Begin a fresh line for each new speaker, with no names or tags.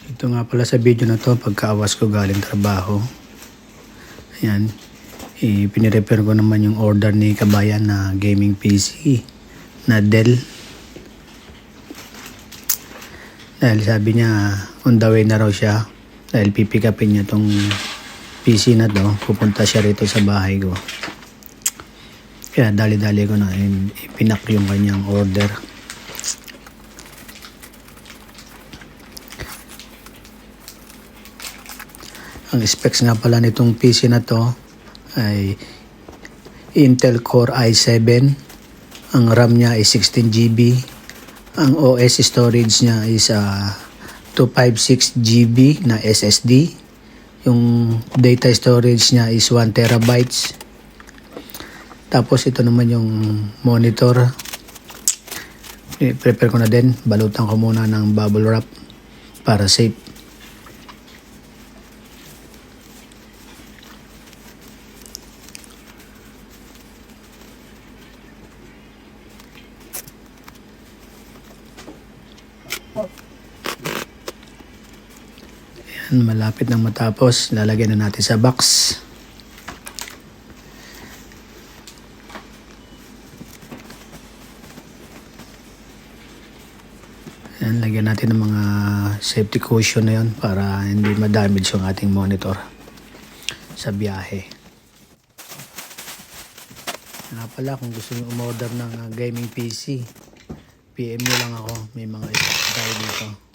Ito nga pala sa video na to, pagkaawas ko galing trabaho. Ayan, pinirepair ko naman yung order ni Kabayan na gaming PC na Dell. Dahil sabi niya, on the way na raw siya. Dahil pipick upin niya tong PC na to, pupunta siya rito sa bahay ko. Kaya dali-dali ko na ipinak yung kanyang order. Ang specs nga pala nitong PC na to ay Intel Core i7. Ang RAM niya ay 16GB. Ang OS storage niya is 256GB na SSD. Yung data storage niya is 1TB. Tapos ito naman yung monitor. I-prepare ko na din. Balutan ko muna ng bubble wrap para safe. Ayan, malapit nang matapos. Lalagyan na natin sa box. Ayan, lagyan natin ng mga safety cushion na yun para hindi ma-damage yung ating monitor sa biyahe. Nga pala, kung gusto nyo umorder ng gaming PC, PM nyo lang ako. May mga tayo dito.